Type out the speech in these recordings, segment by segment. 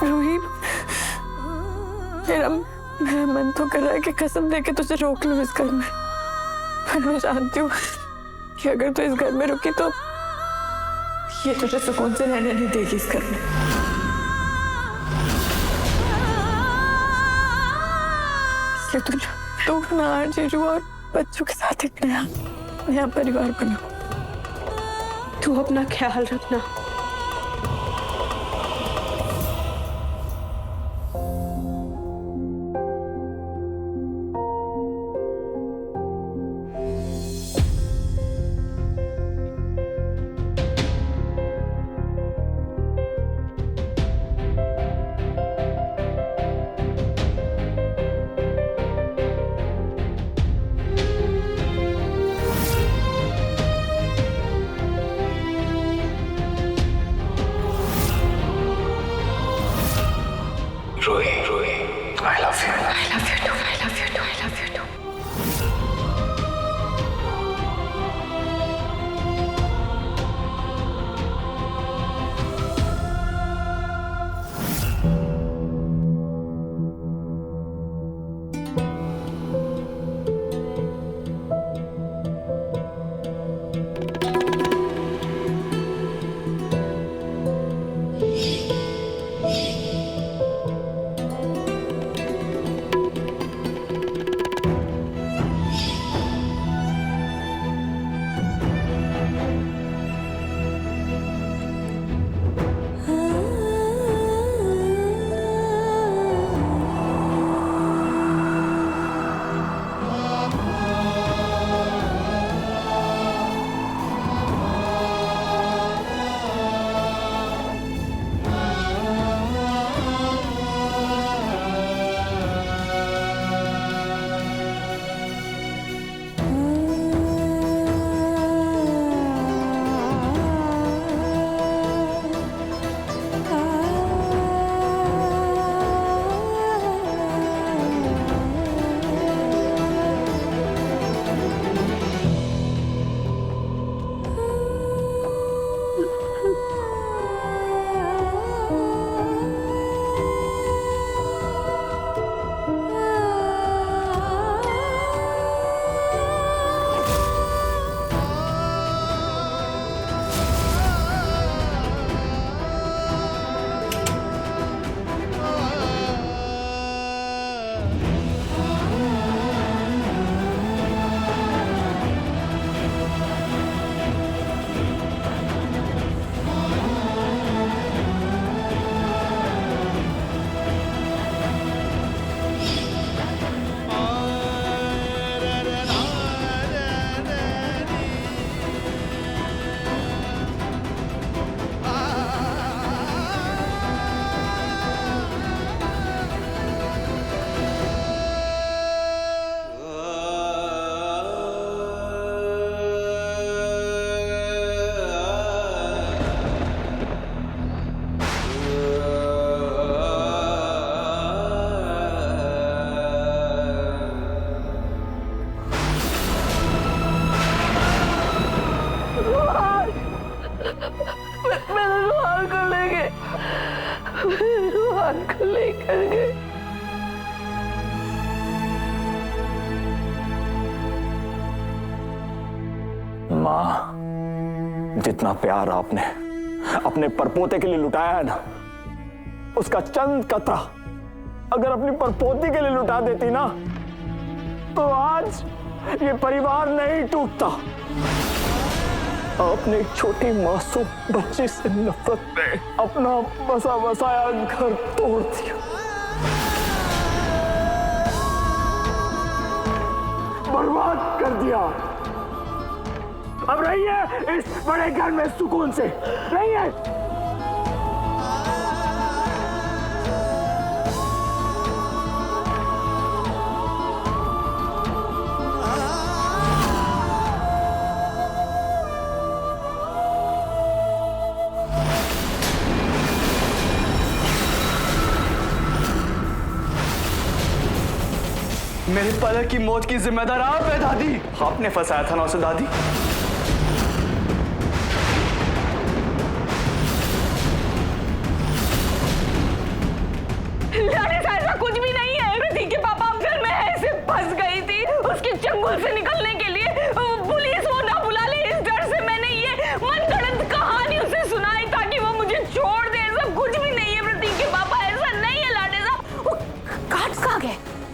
रूही, मेरा मन तो कर रहा है कि कसम देके तुझे रोक लूं इस घर में, पर मैं जानती हूँ कि अगर तू इस घर में रुकी तो ये तुझे सुकून से रहने नहीं देगी इस घर में। इसलिए तू अपना जीजू और बच्चों के साथ एक नया परिवार बना। तू अपना ख्याल रखना। Rohi, I love you. I love you too. I love you too. I love you too. मेरे रुहान को ले गए, मेरे रुहान को लेकर गए। माँ, जितना प्यार आपने अपने परपोते के लिए लुटाया है ना, उसका चंद कतरा अगर अपनी परपोती के लिए लुटा देती ना, तो आज ये परिवार नहीं टूटता। आपने एक छोटी मासूम बच्ची से नफरत में अपना बसा बसाया घर तोड़ दिया, बर्बाद कर दिया। अब रहिए इस बड़े घर में सुकून से, रहिए। मेरे पलक की मौत की जिम्मेदार आप है दादी। आपने फंसाया था ना उसे दादी।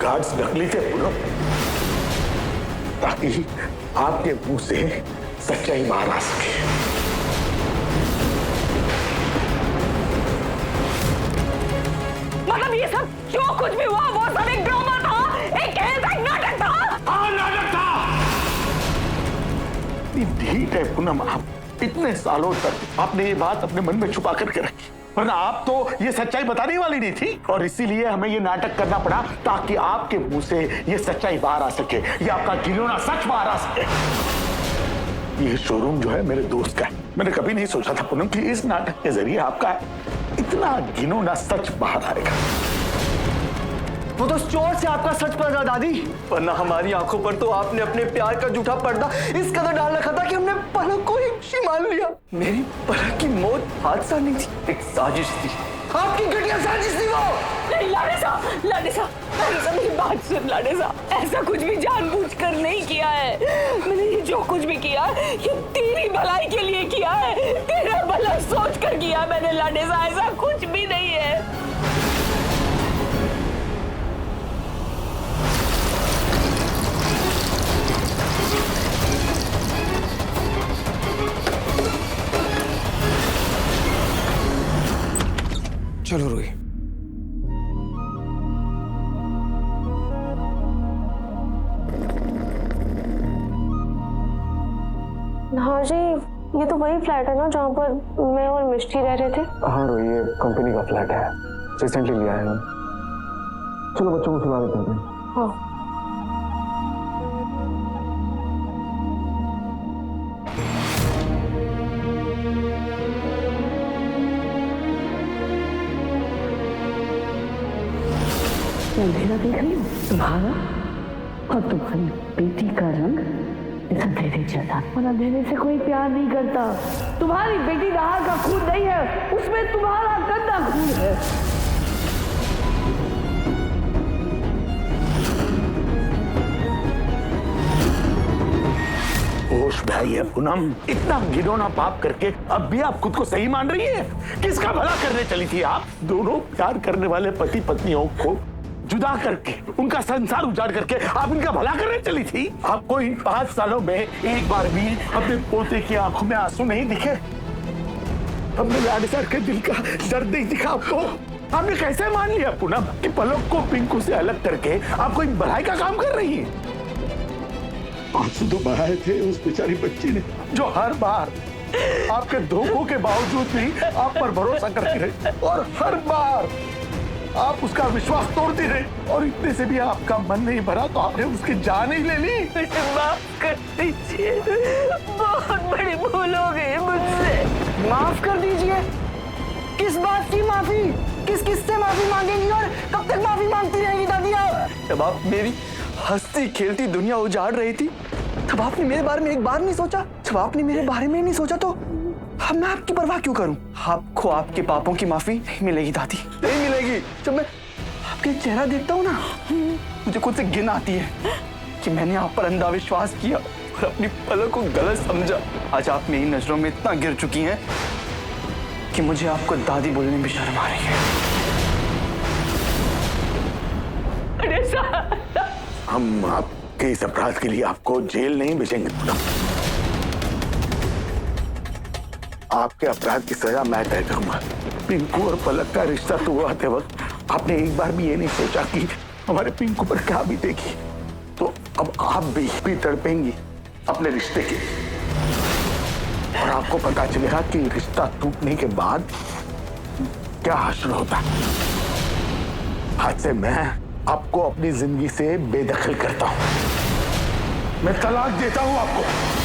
गार्ड्स नकली थे पूनम, ताकि आपके मुंह से सच्चाई बाहर आ सके। मतलब ये सब जो कुछ भी हुआ वो सब एक ड्रामा था, एक खेल था, एक नाटक था। हाँ, नाटक था। इतनी ढीठ है पूनम आप, इतने सालों तक आपने ये बात अपने मन में छुपा करके रखी, वरना आप तो ये सच्चाई बताने वाली नहीं थी, और इसीलिए हमें ये नाटक करना पड़ा ताकि आपके मुंह से ये सच्चाई बाहर आ सके, ये आपका घिनौना सच बाहर आ सके। ये शोरूम जो है मेरे दोस्त का है। मैंने कभी नहीं सोचा था पूनम कि इस नाटक के जरिए आपका इतना घिनौना सच बाहर आएगा। वो तो स्टोर से आपका सच पड़ा दादी, वरना हमारी आंखों पर तो आपने अपने प्यार का झूठा पर्दा इस कदर डाल रखा था कि हमने पलक को ही खुशी मान लिया। मेरी पलक की मौत हादसा नहीं थी, एक साजिश थी, आपकी घटिया साजिश थी वो। नहीं लाडेसा, लाडेसा, लाडेसा मेरी बात सुन लाडेसा, ऐसा कुछ भी जानबूझकर नहीं किया है। मैंने ये जो कुछ भी किया ये तेरी भलाई के लिए किया है, तेरा भला सोच कर किया मैंने लाडेसा, ऐसा कुछ भी नहीं है। चलो रूही। हाँ जी, ये तो वही फ्लैट है ना जहाँ पर मैं और मिष्टी रह रहे थे। हाँ रोही, ये कंपनी का फ्लैट है, रिसेंटली लिया है ना। चलो बच्चों को सुला देते हैं। हाँ। अंधेरा देख रही हूँ, तुम्हारा और तुम्हारी बेटी का रंग इस अंधेरे जैसा। और अंधेरे से कोई प्यार नहीं करता। तुम्हारी बेटी राह का खून नहीं है, उसमें तुम्हारा गंदा खून है। होश में आई है पूनम, इतना घिनौना पाप करके अब भी आप खुद को सही मान रही है? किसका भला करने चली थी आप? दोनों प्यार करने वाले पति पत्नियों को जुदा करके, उनका संसार उजाड़ करके आप इनका भला करने चली थी। आपको इन 5 सालों में एक बार भी अपने पोते की आंखों में आंसू नहीं दिखे? अपने लाडेसा के दिल का दर्द नहीं दिखा आपको? आपने कैसे मान लिया पूनम कि पलक को पिंकू से अलग करके आप कोई भलाई का काम कर रही है? आंसू तो बहाए थे उस बेचारी बच्ची ने, जो हर बार आपके धोखों के बावजूद भी आप पर भरोसा करती रही, और हर बार आप उसका विश्वास तोड़ती रही, और इतने से भी आपका मन नहीं भरा तो आपने उसकी जान ही ले ली। माफ कर दीजिए, बहुत बड़ी भूल हो गई मुझसे। माफ कर दीजिए? किस बात की माफी? किस किस से माफी मांगेंगी और कब तक माफी मांगती रहेंगी दादी आप? जब आप मेरी हंसती खेलती दुनिया उजाड़ रही थी तब आपने मेरे बारे में एक बार नहीं सोचा? जब आपने मेरे बारे में नहीं सोचा तो अब मैं आपकी परवाह क्यों करूं? आपको आपके पापों की माफी नहीं मिलेगी दादी, नहीं मिलेगी। जब मैं आपके चेहरा देखता हूँ ना, मुझे खुद से घिन आती है कि मैंने आप पर अंधा विश्वास किया और अपनी पलक को गलत समझा। आज आप मेरी नजरों में इतना गिर चुकी हैं कि मुझे आपको दादी बोलने में शर्म आ रही है। हम आपके इस अपराध के लिए आपको जेल नहीं भेजेंगे पूनम। आपके अपराध की सजा मैं तय करूंगा। पिंकू और पलक का रिश्ता हुआ थे वक्त आपने एक बार भी ये नहीं सोचा कि हमारे पिंकू पर क्या बीतेगी, तो अब आप भी तड़पेंगी अपने रिश्ते के, और आपको पता चलेगा कि रिश्ता टूटने के बाद क्या हासिल होता है। आज से मैं आपको अपनी जिंदगी से बेदखल करता हूं, मैं तलाक देता हूं आपको।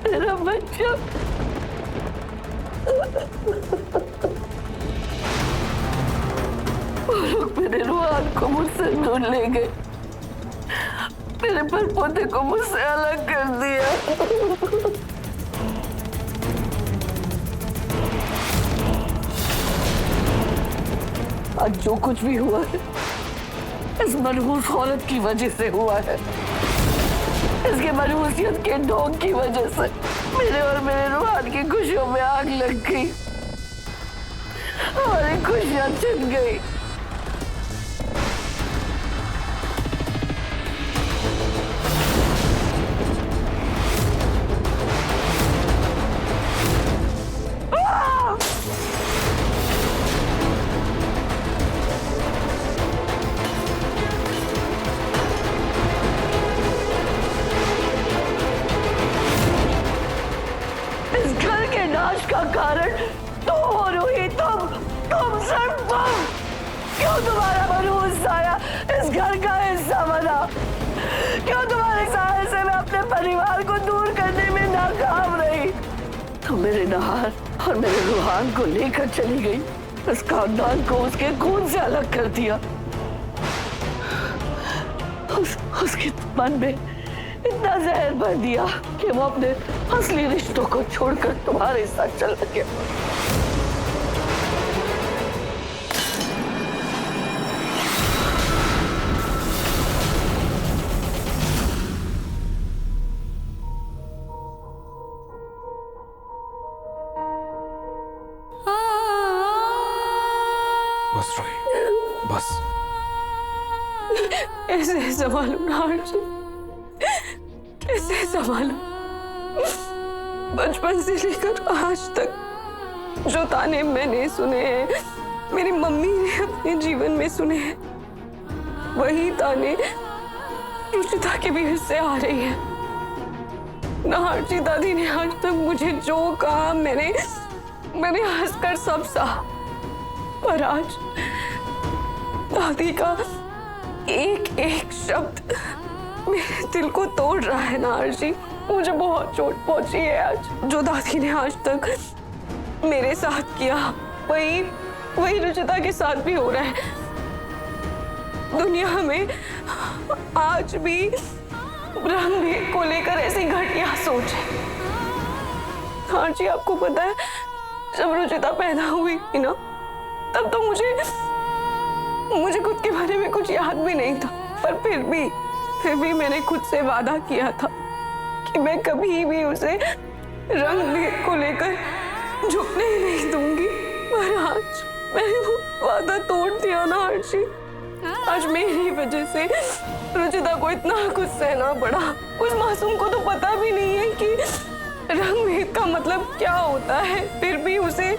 तेरा बच्चा वो लोग मेरे रूहान को मुझसे ढूंढ ले गए, मेरे परपोते को मुझसे अलग कर दिया। आज जो कुछ भी हुआ है इस मनहूस औरत की वजह से हुआ है, इसके मनहूसियत के ढोंग की वजह से मेरे और मेरे रूहान की खुशियों में आग लग गई, हमारी खुशियां छिन गई। नाश का कारण तुम हो रूही, तुम सिर्फ तुम। क्यों तुम्हारा मनहूस साया इस घर का हिस्सा बना? क्यों तुम्हारे साये से मैं अपने परिवार को दूर करने में नाकाम रही? तुम मेरे नहार और मेरे रूहान को लेकर चली गई, इस खानदान को उसके खून से अलग कर दिया। उसके मन में इतना जहर भर दिया कि वो अपने असली रिश्तों को छोड़कर तुम्हारे साथ चल गया। बस रोही, बस। ऐसे संभालो नार जी, कैसे संभालो? बचपन से लेकर आज तक जो ताने मैंने सुने हैं, मेरी मम्मी ने अपने जीवन में सुने हैं, वही ताने रुचिता के भी हिस्से आ रही है। नाहर जी दादी ने आज तक मुझे जो कहा मैंने हंसकर सब सहा, पर आज दादी का एक एक शब्द मेरे दिल को तोड़ रहा है नाहर जी। मुझे बहुत चोट पहुंची है आज। जो दादी ने आज तक मेरे साथ किया वही रुचिता के साथ भी हो रहा है। दुनिया में आज भी रंग भेद को लेकर ऐसी घटिया सोच है। नाहर जी आपको पता है, जब रुचिता पैदा हुई थी ना, तब तो मुझे खुद के बारे में कुछ याद भी नहीं था, पर फिर भी मैंने खुद से वादा किया था कि मैं कभी भी उसे रंग भेद को लेकर झुकने ही नहीं दूंगी। पर आज मैंने वो वादा तोड़ दिया ना अर्शी। आज मेरी वजह से रुचिता को इतना कुछ सहना पड़ा। उस मासूम को तो पता भी नहीं है कि रंग भेद का मतलब क्या होता है, फिर भी उसे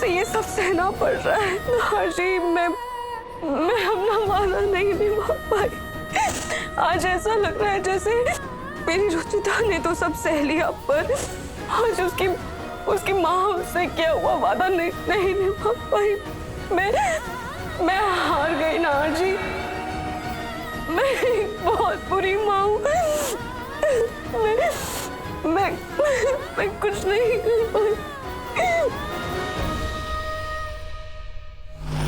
ये सब सहना पड़ रहा है। अर्शी मैं अपना वादा नहीं निभा पाई। आज ऐसा लग रहा है जैसे मेरी रुचिता ने तो सब सह लिया, पर आज उसकी माँ उससे क्या हुआ वादा नहीं निभा पाई। मैं हार गई नाहर जी। मैं एक बहुत बुरी माँ हूँ। मैं कुछ नहीं कर पाई।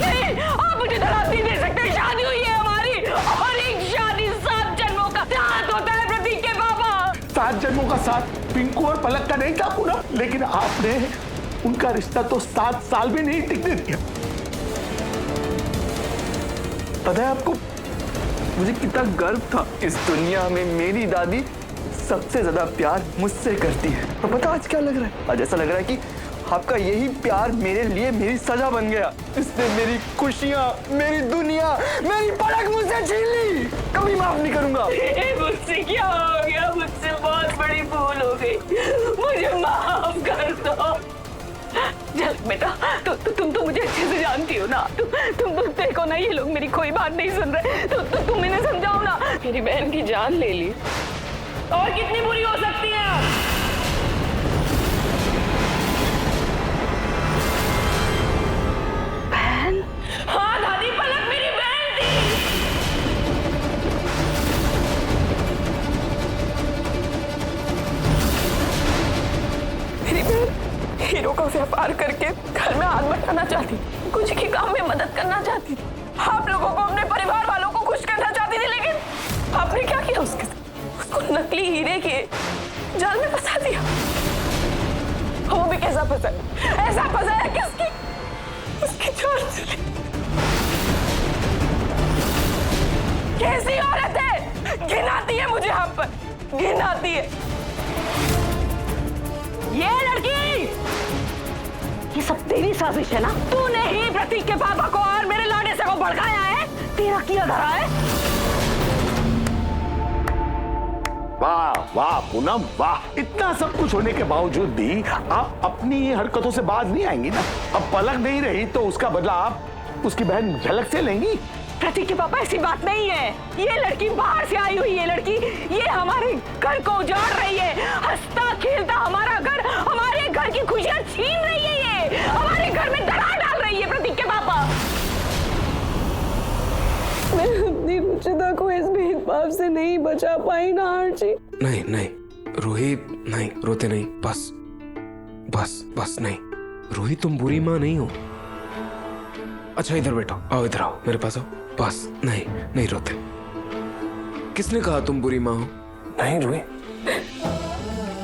नहीं, आप मुझे धड़ाम नहीं दे सकते। शादी हुई है हमारी, और एक शादी 7 जन्मों का साथ होता है प्रतीक के पापा। 7 जन्मों का साथ पिंकू और पलक का नहीं था पूरा, लेकिन आपने उनका रिश्ता तो 7 साल भी नहीं टिकने दिया। पता है आपको, मुझे कितना गर्व था। इस दुनिया में मेरी दादी सबसे ज्यादा प्यार मुझसे करती है। और पता आज क्या लग रहा है? आज ऐसा लग रहा है कि आपका यही प्यार मेरे लिए मेरी सजा बन गया। इसने मेरी खुशियाँ, मेरी दुनिया, मेरी पलक मुझसे छीन ली। कभी माफ नहीं करूंगा। मुझसे क्या हो गया? मुझसे बहुत बड़ी भूल हो गई, मुझे माफ कर दो। झलक बेटा, तुम तो मुझे अच्छे से जानती हो ना। तुम देखो ना, ये लोग मेरी कोई बात नहीं सुन रहे। तुम इन्हें समझाओ ना। मेरी बहन की जान ले ली, और कितनी बुरी हो सकती है आप? बहन? हाँ दादी, पलक मेरी बहन थी। मेरी बहन हीरो का व्यापार पार करके घर में हाथ बटाना चाहती थी, कुछ के काम में मदद करना चाहती थी, आप लोगों को, अपने परिवार वालों को खुश करना चाहती थी, लेकिन आपने क्या किया उसके साथ? उसको नकली हीरे के जाल में फंसा दिया। वो भी कैसा फंसा? ऐसा फंसाया कि उसकी जान चली। कैसी औरत है? घिन आती है मुझे आप पर, घिन आती है। ये लड़की, ये सब तेरी साजिश है ना? तूने ही प्रतीक के पापा को और मेरे लौंडे से को भड़काया है, तेरा किया धरा है। वाह वाह पूनम वाह, इतना सब कुछ होने के बावजूद भी आप अपनी हरकतों से बाज नहीं आएंगी ना? अब पलक नहीं रही तो उसका बदला आप उसकी बहन झलक से लेंगी। प्रतीक के पापा, ऐसी बात नहीं है। ये लड़की बाहर से आई हुई, ये लड़की ये हमारे घर को उजाड़ रही है, हंसता खेलता हमारा घर, हमारे घर की खुशियां छीन रही है, ये हमारे घर में दरार डाल रही है। प्रतीक के पापा, मैं अपनी रुचिता को इस भेदभाव से नहीं बचा पाई ना आरजी। नहीं नहीं रूही, नहीं रोते नहीं, बस बस बस नहीं रूही, तुम बुरी माँ नहीं हो। अच्छा इधर बैठो, आओ इधर आओ, मेरे पास आओ, बस नहीं नहीं रोते। किसने कहा तुम बुरी माँ हो? नहीं रूही,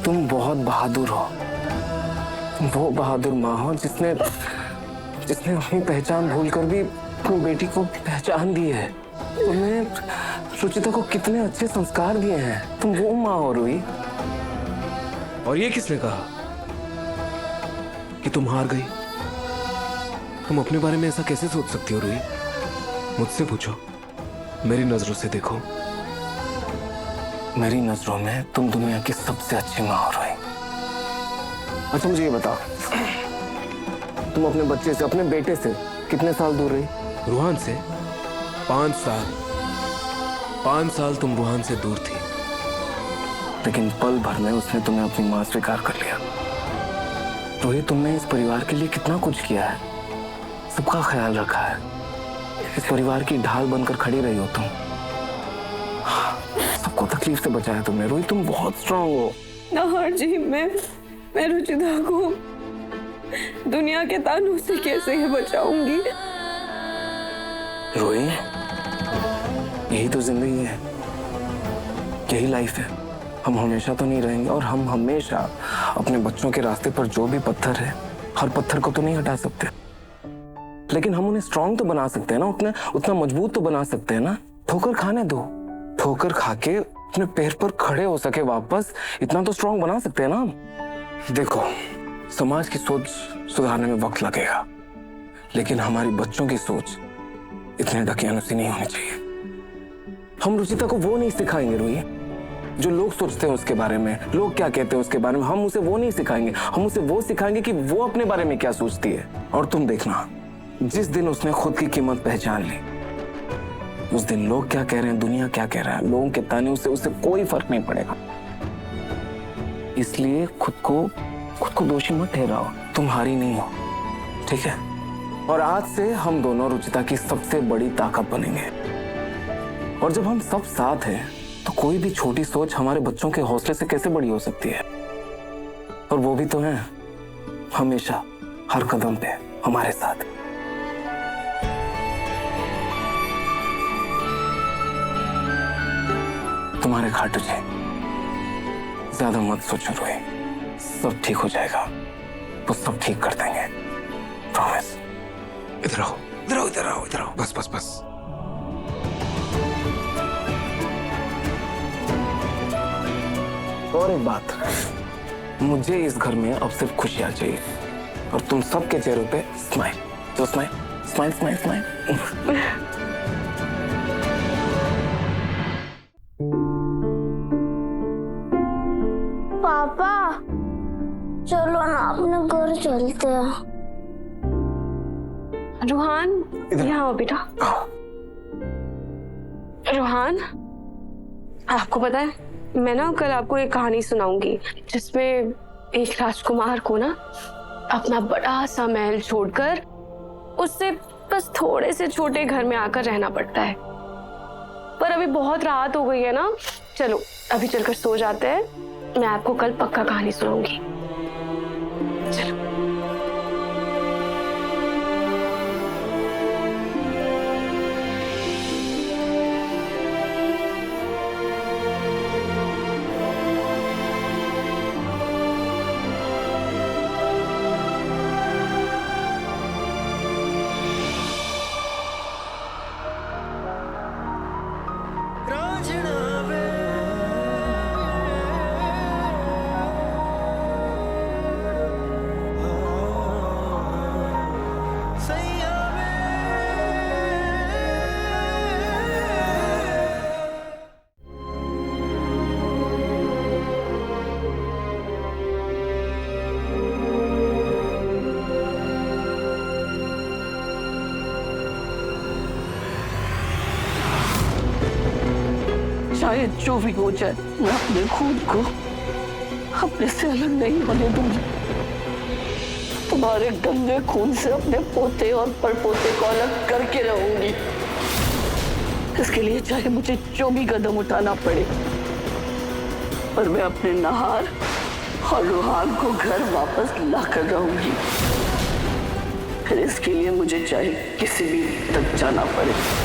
तुम बहुत बहादुर हो। तुम वो बहादुर माँ हो जिसने अपनी पहचान भूलकर भी अपनी बेटी को पहचान दी है। तुमने रुचिता को कितने अच्छे संस्कार दिए हैं। तुम वो माँ हो रूही। और ये किसने कहा कि तुम हार गई? तुम अपने बारे में ऐसा कैसे सोच सकती हो रूही? मुझसे पूछो, मेरी नजरों से देखो। मेरी नजरों में तुम दुनिया की सबसे अच्छी माँ हो रूही। अच्छा मुझे ये बताओ, तुम अपने बच्चे से, अपने बेटे से कितने साल दूर रही? रूहान से 5 साल। 5 साल तुम रूहान से दूर थी, लेकिन पल भर में उसने तुम्हें अपनी माँ स्वीकार कर लिया। रूही, तुमने इस परिवार के लिए कितना कुछ किया है, सबका ख्याल रखा है, इस परिवार की ढाल बनकर खड़ी रही हो तुम। सबको तकलीफ से बचाया तुमने। रूही, तुम बहुत स्ट्रांग हो। नाहर जी, मैं रुचिता को दुनिया के तानों से कैसे बचाऊंगी? रूही, यही तो जिंदगी है, यही लाइफ है। हम हमेशा तो नहीं रहेंगे, और हम हमेशा अपने बच्चों के रास्ते पर जो भी पत्थर है, हर पत्थर को तो नहीं हटा सकते, लेकिन हम उन्हें स्ट्रांग तो बना सकते हैं ना, उतना मजबूत तो बना सकते हैं ना। ठोकर खाने दो, ठोकर खा के अपने पैर पर खड़े हो सके वापस, इतना तो स्ट्रांग बना सकते हैं ना हम। देखो, समाज की सोच सुधारने में वक्त लगेगा, लेकिन हमारी बच्चों की सोच इतने ढकियानुसी नहीं होनी चाहिए। हम रुचिता को वो नहीं सिखाएंगे रूही जो लोग सोचते हैं उसके बारे में, लोग क्या कहते हैं उसके बारे में। हम उसे वो नहीं सिखाएंगे, हम उसे वो सिखाएंगे कि वो अपने बारे में क्या सोचती है। और तुम देखना, जिस दिन उसने खुद की कीमत पहचान ली, उस दिन लोग क्या कह रहे हैं, दुनिया क्या कह रहा है, लोगों के ताने से उसे कोई फर्क नहीं पड़ेगा। इसलिए खुद को दोषी मत ठहराओ। तुम हारी नहीं हो, ठीक है? और आज से हम दोनों रुचिता की सबसे बड़ी ताकत बनेंगे। और जब हम सब साथ हैं, तो कोई भी छोटी सोच हमारे बच्चों के हौसले से कैसे बड़ी हो सकती है? और वो भी तो है हमेशा, हर कदम पे हमारे साथ। तुम्हारे खाटू जी, ज्यादा मत सोचो रोही, सब ठीक हो जाएगा, वो सब ठीक कर देंगे, प्रॉमिस। इधर आओ, इधर आओ, इधर आओ, इधर आओ, बस बस बस। और एक बात, मुझे इस घर में अब सिर्फ खुशियां चाहिए, और तुम सबके चेहरों पे स्माइल। तो स्माइल स्माइल स्माइल स्माइल। पापा चलो ना अपने घर चलते हैं। रूहान, यहाँ आओ बेटा। रूहान, आपको पता है, मैं ना कल आपको एक कहानी सुनाऊंगी जिसमें एक राजकुमार को ना अपना बड़ा सा महल छोड़कर उससे बस थोड़े से छोटे घर में आकर रहना पड़ता है। पर अभी बहुत रात हो गई है ना, चलो अभी चलकर सो जाते हैं। मैं आपको कल पक्का कहानी सुनाऊंगी। चलो। चाहे जो भी हो जाए, मैं अपने खून को अपने से अलग नहीं होने दूंगी। तुम्हारे गंदे खून से अपने पोते और परपोते को अलग करके रहूंगी। इसके लिए चाहे मुझे जो भी कदम उठाना पड़े, पर मैं अपने नहार और रुहान को घर वापस लाकर रहूंगी। फिर इसके लिए मुझे चाहे किसी भी तक जाना पड़े।